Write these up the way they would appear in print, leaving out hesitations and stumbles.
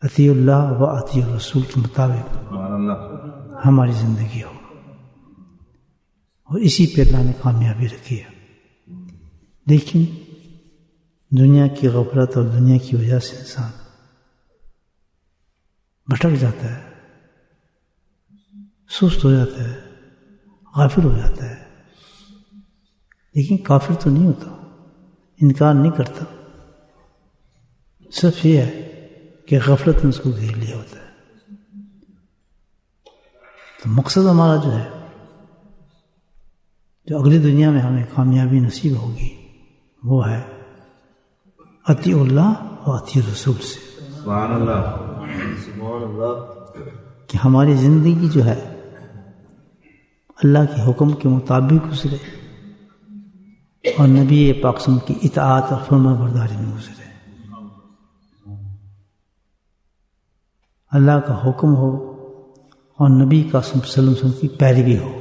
اطیع اللہ و اطیع الرسول کے مطابق ہماری زندگی ہو، اور اسی پہ اللہ نے کامیابی رکھی ہے۔ لیکن دنیا کی غفلت اور دنیا کی وجہ سے انسان بھٹک جاتا ہے، سست ہو جاتا ہے، غافل ہو جاتا ہے، لیکن کافر تو نہیں ہوتا، انکار نہیں کرتا، صرف یہ ہے کہ غفلت نے اس کو گھیر لیا ہوتا ہے۔ تو مقصد ہمارا جو ہے، جو اگلی دنیا میں ہمیں کامیابی نصیب ہوگی، وہ ہے اطیع اللہ و اطیع الرسول سے۔ سبحان اللہ، سبحان اللہ، کہ ہماری زندگی جو ہے اللہ کے حکم کے مطابق گزرے اور نبی پاک صلی اللہ علیہ وسلم کی اطاعت اور فرما برداری میں گزرے، اللہ کا حکم ہو اور نبی کا صلی اللہ علیہ وسلم کی پیروی ہو،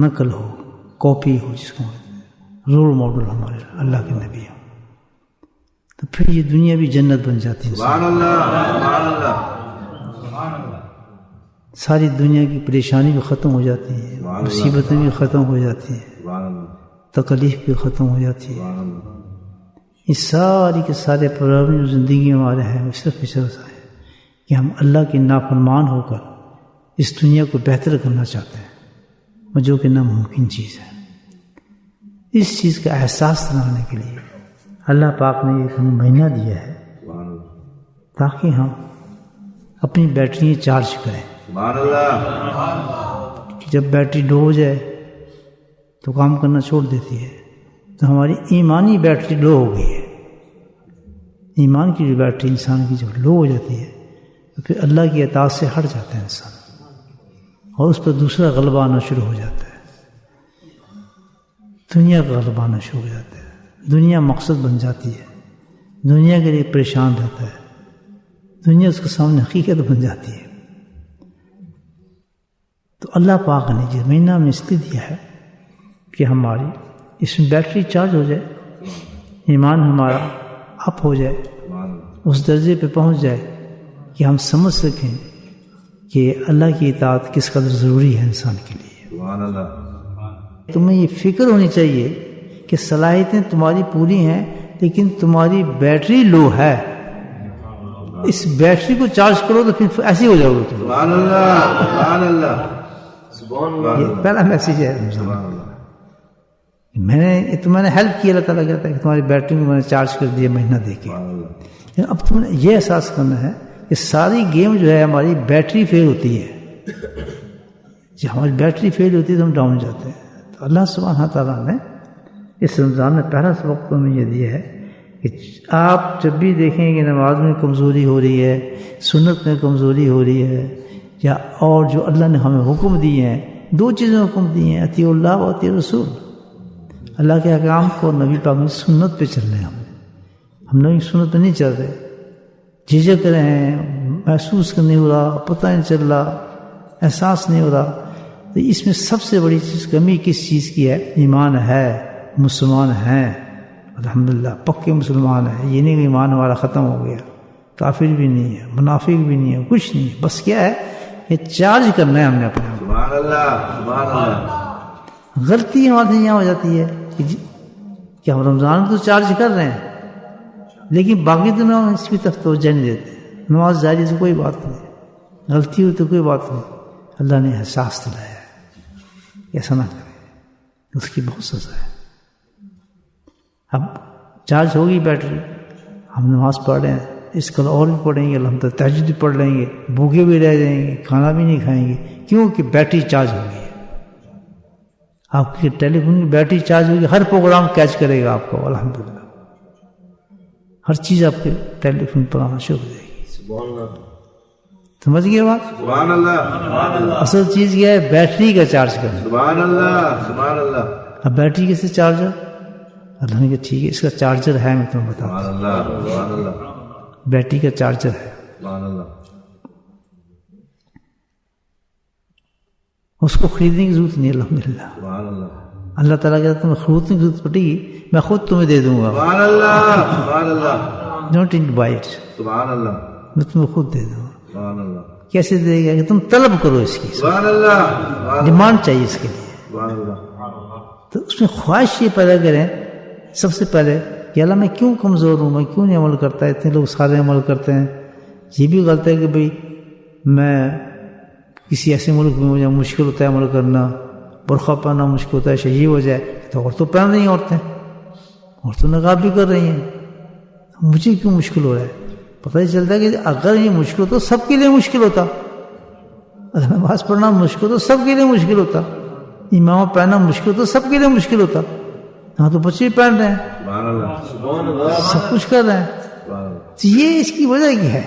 نقل ہو، کاپی ہو، جس کو رول ماڈل ہمارے اللہ کے نبی ہو، تو پھر یہ دنیا بھی جنت بن جاتی ہے۔ سبحان اللہ، سبحان اللہ، ساری دنیا کی پریشانی بھی ختم ہو جاتی ہے، مصیبتیں بھی ختم ہو جاتی ہیں، تکلیف بھی ختم ہو جاتی ہے۔ یہ ساری کے سارے پرابلم جو زندگی میں ہمارے ہیں، وہ صرف اس وجہ سے ہے کہ ہم اللہ کے نافرمان ہو کر اس دنیا کو بہتر کرنا چاہتے ہیں، جو کہ ناممکن چیز ہے۔ اس چیز کا احساس دلانے کے لیے اللہ پاک نے ایک مہینہ دیا ہے تاکہ ہم اپنی بیٹری چارج کریں۔ سبحان اللہ، کہ جب بیٹری لو ہو جائے تو کام کرنا چھوڑ دیتی ہے، تو ہماری ایمانی بیٹری لو ہو گئی ہے۔ ایمان کی جو بیٹری انسان کی جب لو ہو جاتی ہے تو پھر اللہ کی اطاعت سے ہٹ جاتا ہے انسان، اور اس پر دوسرا غلبہ آنا شروع ہو جاتا ہے، دنیا کا غلبہ آنا شروع ہو جاتا ہے، دنیا مقصد بن جاتی ہے، دنیا کے لیے پریشان رہتا ہے، دنیا اس کے سامنے حقیقت بن جاتی ہے۔ تو اللہ پاک نے یہ مہینہ ہمیں اس لیے دیا ہے کہ ہماری اس میں بیٹری چارج ہو جائے، ایمان ہمارا اپ ہو جائے، اس درجے پہ پہنچ جائے کہ ہم سمجھ سکیں کہ اللہ کی اطاعت کس قدر ضروری ہے انسان کے لیے۔ سبحان اللہ، تمہیں یہ فکر ہونی چاہیے کہ صلاحیتیں تمہاری پوری ہیں، لیکن تمہاری بیٹری لو ہے، اس بیٹری کو چارج کرو تو پھر ایسے ہو جاؤ گے تم۔ سبحان اللہ، سبحان اللہ، سبحان اللہ، یہ پہلا میسیج ہے سبحان اللہ۔ میں نے ہیلپ کی، اللہ تعالیٰ کہتا ہے کہ تمہاری بیٹری کو میں نے چارج کر دیا مہینہ دے کے، لیکن اب تم نے یہ احساس کرنا ہے کہ ساری گیم جو ہے ہماری بیٹری فیل ہوتی ہے، جب ہماری بیٹری فیل ہوتی ہے تو ہم ڈاؤن جاتے ہیں۔ تو اللہ سبحانہ تعالیٰ نے اس رمضان میں پہلا سبق ہمیں یہ دیا ہے کہ آپ جب بھی دیکھیں کہ نماز میں کمزوری ہو رہی ہے، سنت میں کمزوری ہو رہی ہے، یا اور جو اللہ نے ہمیں حکم دیے ہیں، دو چیزیں حکم دی ہیں، اطیع اللہ و اطیع رسول، اللہ کے احکام کو، نبی پاک کی سنت پہ چل رہے ہیں۔ ہم نبی کی سنت پہ نہیں چل رہے، جھجک رہے ہیں، محسوس نہیں ہو رہا، پتہ نہیں چل رہا، احساس نہیں ہو رہا۔ تو اس میں سب سے بڑی چیز کمی کس چیز کی ہے؟ ایمان ہے، مسلمان ہیں، الحمدللہ پکے مسلمان ہیں، یہ نہیں کہ ایمان ہمارا ختم ہو گیا، کافر بھی نہیں ہے، منافق بھی نہیں ہے، کچھ نہیں ہے، بس کیا ہے یہ چارج کرنا ہے ہم نے اپنے آپ کو۔ سبحان اللہ، سبحان اللہ۔ غلطی ہمارے یہاں ہو جاتی ہے کہ ہم رمضان میں تو چارج کر رہے ہیں، لیکن باقی دنوں ہم اس کی طرف توجہ نہیں دیتے، نماز جاری سے کوئی بات نہیں، غلطی ہوئی تو کوئی بات نہیں، اللہ نے احساس دلایا ہے، ایسا نہ کرے، اس کی بہت سزا ہے۔ اب چارج ہوگی بیٹری، ہم نماز پڑھ رہے ہیں، اس کل اور بھی پڑھیں گے، الحمدللہ تہجد بھی پڑھ لیں گے، بھوکے بھی رہ جائیں گے، کھانا بھی نہیں کھائیں گے، کیونکہ بیٹری چارج ہو گئی ہے۔ آپ کی ٹیلی فون کی بیٹری چارج ہوگی، ہر پروگرام کیچ کرے گا آپ کو، الحمدللہ ہر چیز آپ کے ٹیلی فون پر آنا شروع ہو جائے گی۔ سبحان اللہ، سمجھ گئے بات؟ سبحان اللہ، سبحان اللہ، اصل چیز کیا ہے؟ بیٹری کا چارج کرنا۔ سبحان اللہ، سبحان اللہ، اب بیٹری کیسے چارجر؟ اللہ نے کہا ٹھیک ہے، اس کا چارجر ہے، میں تمہیں بتاتا ہوں، سبحان اللہ، سبحان اللہ، بیٹری کا چارجر ہے، سبحان اللہ، اس کو خریدنے کی ضرورت نہیں، الحمدللہ سبحان اللہ، اللہ تعالیٰ کہتا ہے تمہیں خریدنے کی ضرورت پڑے گی، میں خود تمہیں دے دوں گا، سبحان اللہ، سبحان اللہ، ڈونٹ انوائٹ, سبحان اللہ, میں تمہیں خود دے دوں. سبحان اللہ, کیسے دے گا کہ تم طلب کرو اس کی, سبحان اللہ, ڈیمانڈ چاہیے اس کے لیے. سبحان اللہ, تو اس میں خواہش یہ پیدا کریں سب سے پہلے کہ اللہ میں کیوں کمزور ہوں, میں کیوں نہیں عمل کرتا, اتنے لوگ سارے عمل کرتے ہیں. یہ بھی غلط ہے کہ بھئی میں کسی ایسے ملک میں مجھے مشکل ہوتا ہے عمل کرنا, برقع پہننا مشکل ہوتا ہے, شہید ہو جائے تو اور تو پہن رہی ہیں عورتیں, اور تو نقاب بھی کر رہی ہیں, مجھے کیوں مشکل ہو رہا ہے. پتہ ہی چلتا ہے کہ اگر یہ مشکل ہوتا تو سب کے لیے مشکل ہوتا, اگر نماز پڑھنا مشکل ہو تو سب کے لیے مشکل ہوتا, امامہ پہننا مشکل ہو تو سب کے لیے مشکل ہوتا. ہاں تو بچے بھی پہن رہے ہیں, سبحان اللہ, سبحان اللہ, سب کچھ کر رہے ہیں. سبحان اللہ, تو یہ اس کی وجہ کیا ہے؟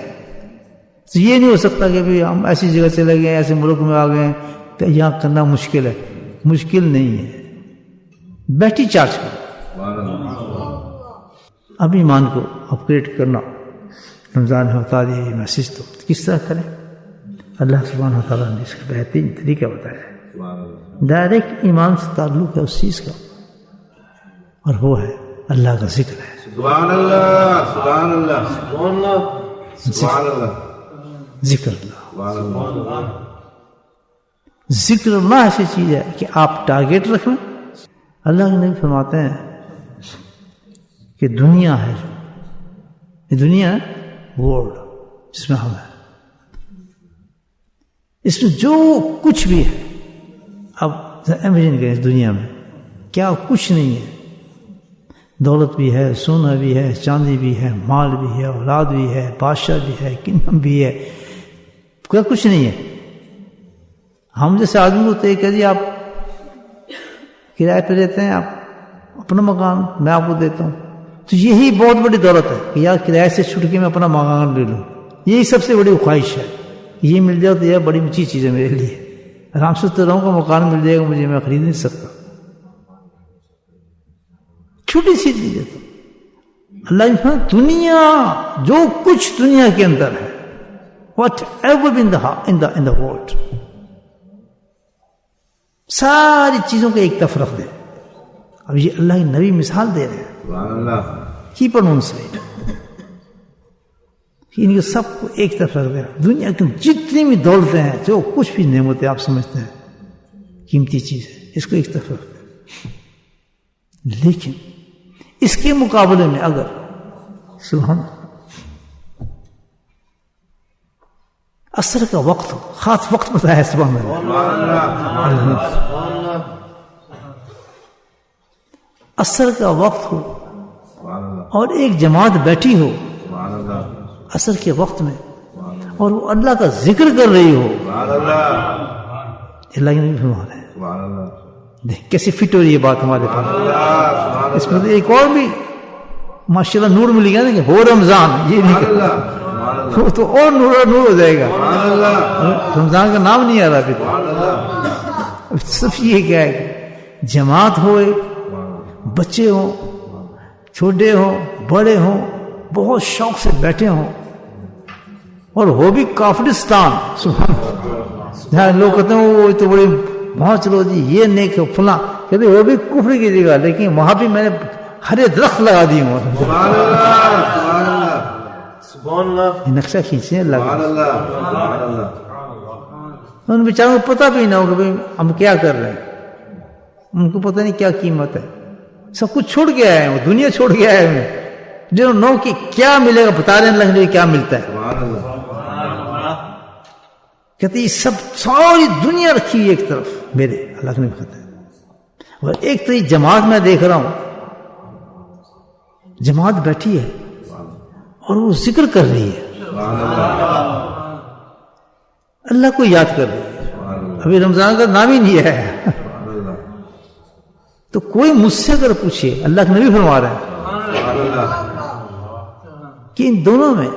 تو یہ نہیں ہو سکتا کہ بھئی ہم ایسی جگہ چلے گئے, ایسے ملک میں آ گئے کہ یہاں کرنا مشکل ہے. مشکل نہیں ہے, بیٹھی چارج کرو. سبحان اللہ, اب ایمان کو اپ گریڈ کرنا رمضان میں بتا دیے یہ میسج, تو کس طرح کریں؟ اللہ سبحانہ وتعالیٰ نے اس کا بہترین طریقہ بتایا ہے. سبحان اللہ, ڈائریکٹ ایمان سے تعلق ہے اس چیز کا, اور وہ ہے اللہ کا ذکر ہے. سبحان اللہ, سبحان اللہ, سبحان اللہ, سبحان اللہ, ذکر اللہ. سبحان اللہ, ذکر اللہ ایسی چیز ہے کہ آپ ٹارگیٹ رکھ لیں. اللہ کے نبی فرماتے ہیں کہ دنیا ہے, جو یہ دنیا ہے ورلڈ جس میں ہم ہیں, اس میں جو کچھ بھی ہے, اب امیجن کریں اس دنیا میں کیا کچھ نہیں ہے. دولت بھی ہے, سونا بھی ہے, چاندی بھی ہے, مال بھی ہے, اولاد بھی ہے, بادشاہ بھی ہے, کنگڈم بھی ہے, کیا کچھ نہیں ہے. ہم جیسے آدمی ہوتے ہیں کہ جی آپ کرائے پہ رہتے ہیں, آپ اپنا مکان میں آپ کو دیتا ہوں, تو یہی بہت بڑی دولت ہے کہ یار کرائے سے چھٹ کے میں اپنا مکان لے لوں. یہی سب سے بڑی خواہش ہے, یہ مل جائے تو یہ بڑی اونچی چیز ہے میرے لیے. آرام سے تو رہوں گا, مکان مل جائے گا مجھے, میں خرید نہیں سکتا. چھوٹی سی چیز ہے. اللہ نے فرمایا دنیا, جو کچھ دنیا کے اندر ہے, what ever in the world, ساری چیزوں کو ایک طرف رکھ دے. اب یہ اللہ کے نبی مثال دے رہے ہیں, سبحان اللہ, کیپ آن سائڈ, ان کو سب کو ایک طرف رکھ دے. دنیا کی جتنی بھی دولتیں ہیں, جو کچھ بھی نعمتیں آپ سمجھتے ہیں قیمتی چیز ہے, اس کو ایک طرف رکھ دے. لیکن اس کے مقابلے میں اگر سبحان عصر کا وقت ہو, خاص وقت بتایا ہے سبحان اللہ, عصر کا وقت ہو اور ایک جماعت بیٹھی ہو عصر کے وقت میں, اور وہ اللہ کا ذکر کر رہی ہو, اللہ نہیں فرما رہے ہیں. دیکھ کیسے فٹ ہو رہی ہے بات ہمارے پاس. اس میں ایک اور بھی ماشاءاللہ نور مل گیا نا کہ ہو رمضان, یہ نہیں کرنا تو اور نور ہو جائے گا. رمضان کا نام نہیں آ رہا ابھی. صرف یہ کیا ہے کہ جماعت ہو, بچے ہوں, چھوٹے ہوں, بڑے ہوں, بہت شوق سے بیٹھے ہوں, اور وہ بھی کافرستان. سبحان اللہ, جہاں لوگ کہتے ہیں وہ تو بڑی وہاں چلو جی یہ نیک فلاں, کہتے وہ بھی کفر کی جگہ, لیکن وہاں بھی میں نے ہرے درخت لگا دی ہوں. یہ نقشہ کھینچے اللہ کا. ان بیچاروں کو پتہ بھی نہ ہو کہ بھائی ہم کیا کر رہے ہیں, ان کو پتہ نہیں کیا قیمت ہے. سب کچھ چھوڑ کے آئے ہیں, وہ دنیا چھوڑ کے آئے ہیں, جنہوں نو کہ کیا ملے گا بتا رہے ہیں اللہ نے کیا ملتا ہے. کہتے یہ سب ساری دنیا رکھی ہوئی ایک طرف میرے, اللہ نے بتایا. اور ایک تو یہ جماعت میں دیکھ رہا ہوں, جماعت بیٹھی ہے اور وہ ذکر کر رہی ہے, اللہ کو یاد کر رہی ہے. ابھی رمضان کا نام ہی نہیں ہے. تو کوئی مجھ سے اگر پوچھے, اللہ کے نبی فرما رہے ہیں کہ ان دونوں میں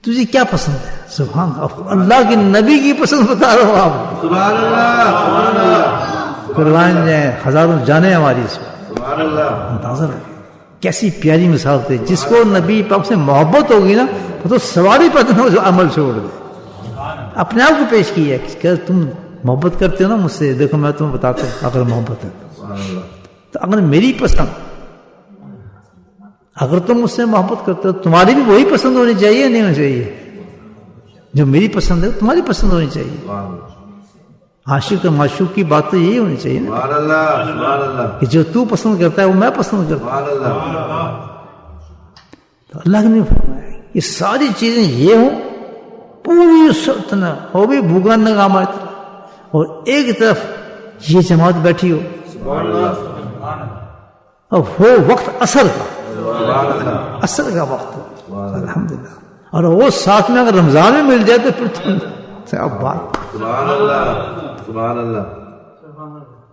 تجھے کیا پسند ہے. سبحان اللہ کے نبی کی پسند بتا رہا ہوں آپ. قربان جائیں ہزاروں جانے ہماری اس میں. اندازہ رکھیں کیسی پیاری مثال تھی. جس کو نبی پاک سے محبت ہوگی نا وہ تو سواری پر نہ جو عمل چھوڑ دے. اپنے آپ کو پیش کیا کہ تم محبت کرتے ہو نا مجھ سے, دیکھو میں تمہیں بتاتا ہوں اگر محبت ہے تو اگر میری پسند اگر تم مجھ سے محبت کرتے ہو تمہاری بھی وہی پسند ہونی چاہیے نہیں ہونی چاہیے جو میری پسند ہے تمہاری پسند ہونی چاہیے. عاشق اور معشوق کی بات تو یہی ہونی چاہیے نا سبحان اللہ سبحان اللہ کہ جو تو پسند کرتا ہے وہ میں پسند کرتا ہوں. سبحان اللہ. تو اللہ نے فرمایا یہ ساری چیزیں یہ ہوں پوری سلطنت وہ بھی بھوگا نگام اور ایک طرف یہ جماعت بیٹھی ہو سبحان اللہ اور وہ وقت اثر کا سبحان اللہ اثر کا وقت ہو الحمدللہ اور وہ ساتھ میں اگر رمضان میں مل جائے تو پھر تو اب بات سبحان اللہ سبحان اللہ.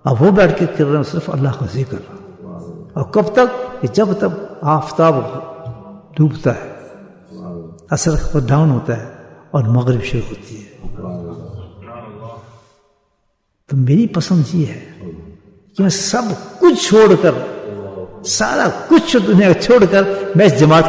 اب وہ بیٹھ کے کر رہے ہیں صرف اللہ کا ذکر اور کب تک کہ جب تک آفتاب ڈوبتا ہے اثر پر ڈاؤن ہوتا ہے اور مغرب شروع ہوتی ہے. تو میری پسند یہ ہے کہ میں سب کچھ چھوڑ کر سارا کچھ دنیا چھوڑ کر میں اس جماعت